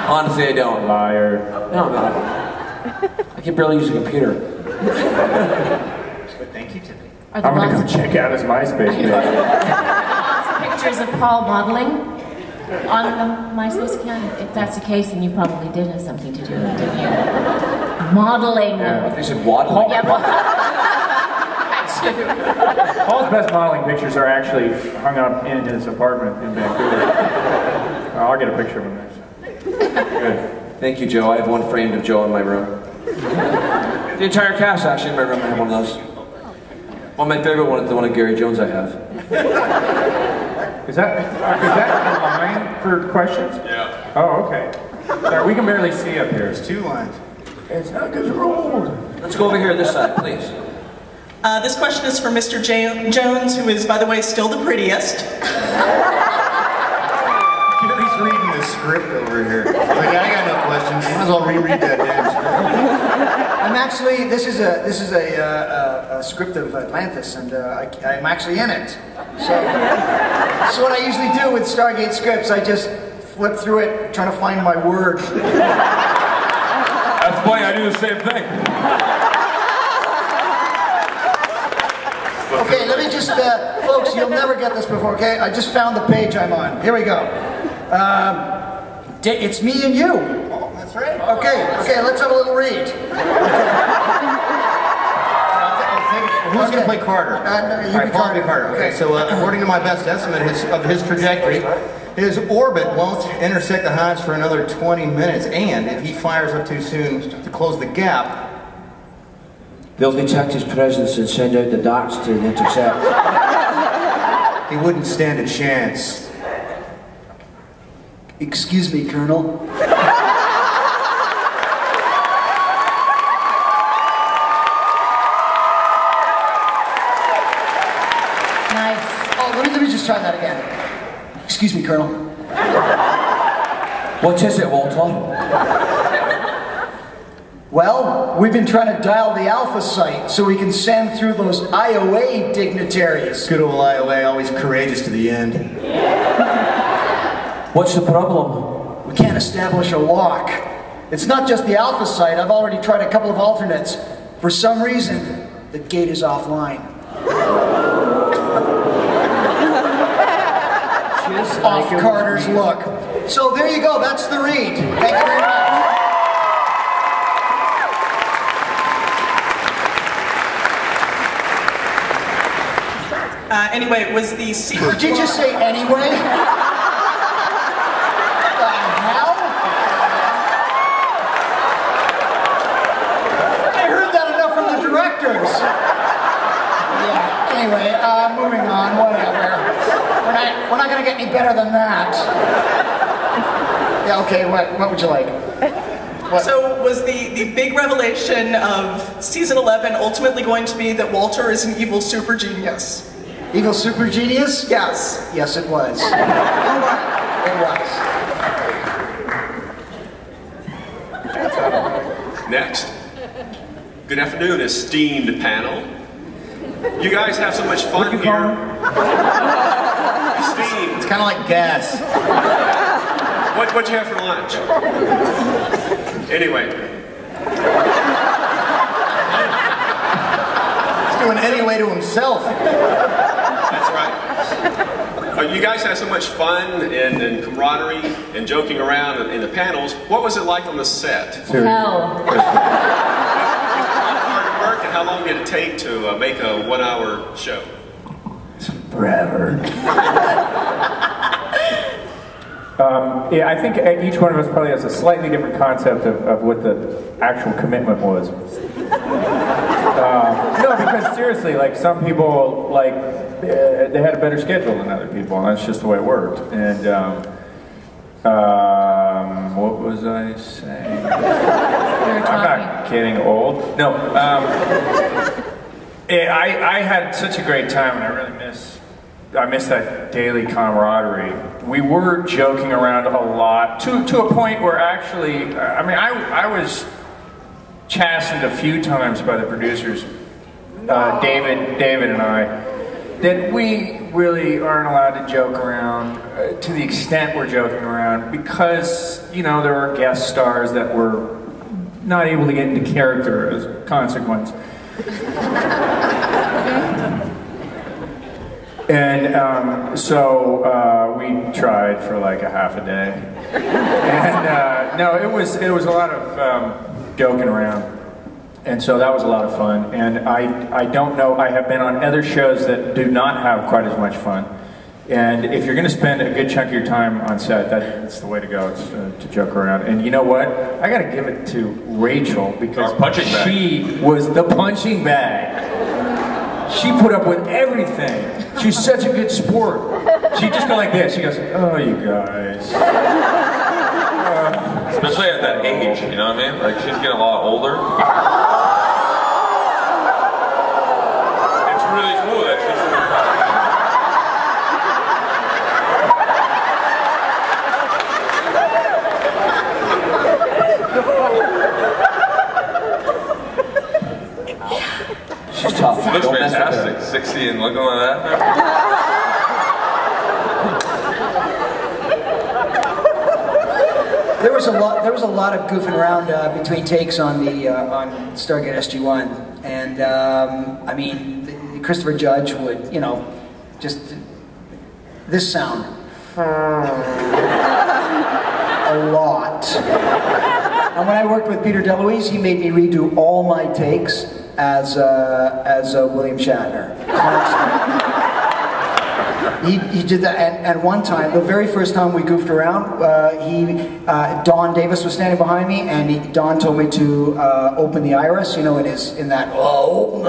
Honestly, I don't. Liar. No, no. I can barely use a computer. Thank you, Tiffany. I'm gonna go check out his MySpace page. Lots of pictures of Paul modeling on the MySpace account. If that's the case, then you probably did have something to do with it, didn't you? Modeling. Yeah, they said waddling. Yeah, Paul's best modeling pictures are actually hung up in his apartment in Vancouver. I'll get a picture of him next. Good. Thank you, Joe. I have one framed of Joe in my room. The entire cast, actually, in my room, I have one of those. One of my favorite one is the one of Gary Jones I have. Is that a line for questions? Yeah. Oh, okay. Sorry, we can barely see up here. There's 2 lines. It's not because we're old. Let's go over here this side, please. This question is for Mr. Jones, who is, by the way, still the prettiest. He's reading the script over here. Like, I got no questions. You might as well reread that damn script. I'm actually, this is a script of Atlantis, and I'm actually in it. So what I usually do with Stargate scripts, I just flip through it, trying to find my word. That's funny, I do the same thing. Okay, let me just, folks, you'll never get this before, okay? I just found the page I'm on. Here we go. It's me and you. Oh, that's right. Okay, let's have a little read. Who's going to play Carter? No, you All right, be Paul will be Carter. Carter. Okay, so according to my best estimate of his trajectory, his orbit won't intersect the hives for another 20 minutes, and if he fires up too soon to close the gap, They'll detect his presence and send out the darts to intercept. he wouldn't stand a chance. Excuse me, Colonel. nice. Oh, let me just try that again. Excuse me, Colonel. What is it, Walter? Well, we've been trying to dial the Alpha site so we can send through those IOA dignitaries. Good old IOA, always courageous to the end. What's the problem? We can't establish a lock. It's not just the Alpha site. I've already tried a couple of alternates. For some reason, the gate is offline. Just Off Carter's look. So there you go, that's the read. Thank you very much. Anyway, was the secret... Did you just say anyway? The hell? I heard that enough from the directors. Yeah, anyway, moving on, whatever. We're not gonna get any better than that. Yeah, okay, what would you like? What? So was the big revelation of season 11 ultimately going to be that Walter is an evil super genius? Evil super genius? Yes. Yes, it was. It was. Next. Good afternoon, esteemed panel. You guys have so much fun here. Esteemed. It's kind of like gas. What'd you have for lunch? Anyway. He's doing anyway to himself. That's right. You guys have so much fun and camaraderie and joking around in the panels. What was it like on the set? Hell. Hard work, and how long did it take to make a 1-hour show? Forever. Yeah, I think each one of us probably has a slightly different concept of what the actual commitment was. No, because seriously, like some people, like they had a better schedule than other people, and that's just the way it worked. And what was I saying? I'm not getting old. No. I had such a great time, and I really miss that daily camaraderie. We were joking around a lot, to a point where actually, I mean, I was chastened a few times by the producers, David and I, that we really aren't allowed to joke around to the extent we're joking around because, you know, there are guest stars that were not able to get into character as a consequence. And so we tried for like a half a day. And no, it was a lot of joking around. And so that was a lot of fun. And I don't know, I have been on other shows that do not have quite as much fun. And if you're going to spend a good chunk of your time on set, that's the way to go, it's to joke around. And you know what? I got to give it to Rachel because she was the punching bag. She put up with everything. She's such a good sport. She just go like this. She goes, "Oh, you guys." Especially at that age, you know what I mean? Like, she's getting a lot older. It's really cool that she's... She's tough. She looks fantastic. 60 and looking like that. There was a lot of goofing around between takes on the on Stargate SG-1, and I mean, Christopher Judge would, you know, just this sound a lot. And when I worked with Peter DeLuise, he made me redo all my takes as William Shatner. He did that, and one time, the very first time we goofed around, Don Davis was standing behind me, and Don told me to open the iris, you know, in that, oh,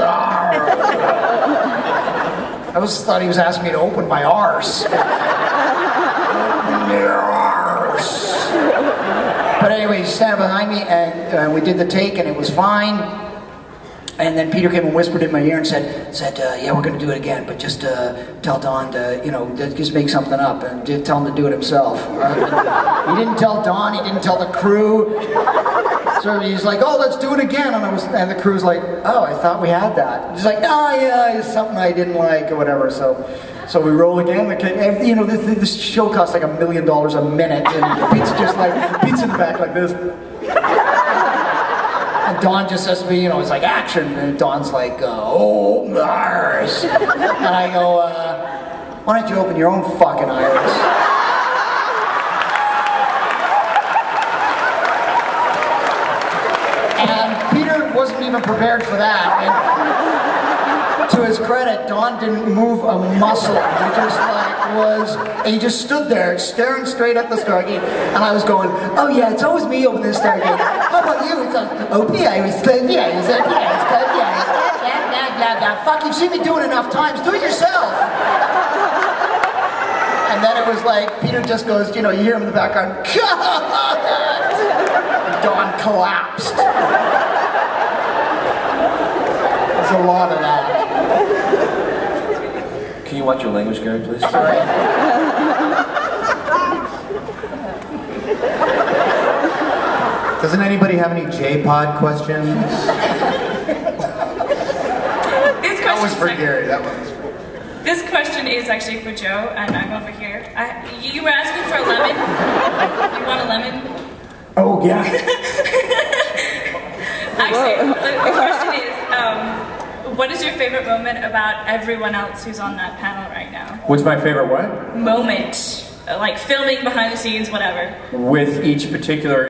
I thought he was asking me to open my arse. Open your arse. But anyway, he's standing behind me, and we did the take, and it was fine. And then Peter came and whispered in my ear and said, yeah, we're going to do it again, but just tell Don to, you know, just make something up and tell him to do it himself. He didn't tell Don, he didn't tell the crew. So he's like, oh, let's do it again. And the crew's like, oh, I thought we had that. He's like, oh, yeah, it's something I didn't like or whatever. So we roll again. You know, this show costs like $1 million a minute, and Pete's just like, Pete's in the back like this. And Don just says to me, you know, it's like action, and Don's like, oh, iris. And I go, why don't you open your own fucking iris? And Peter wasn't even prepared for that. And to his credit, Don didn't move a muscle. He just he just stood there staring straight at the Stargate, and I was going, oh yeah, it's always me opening the Stargate. How about you? It's like, open the iris, close the iris, open the iris, close the iris, blah, blah, blah. Fuck, you've seen me do it enough times, do it yourself. And then it was like, Peter just goes, you know, you hear him in the background, God! Don collapsed. There's a lot of that. Can you watch your language, Gary, please? All right. Doesn't anybody have any J-Pod questions? That was for Gary. That was. This question is actually for Joe, and I'm over here. You were asking for a lemon. You want a lemon? Oh yeah. Actually, the question is, what is your favorite moment about everyone else who's on that panel right now? What's my favorite what? Moment. Like filming, behind the scenes, whatever. With each particular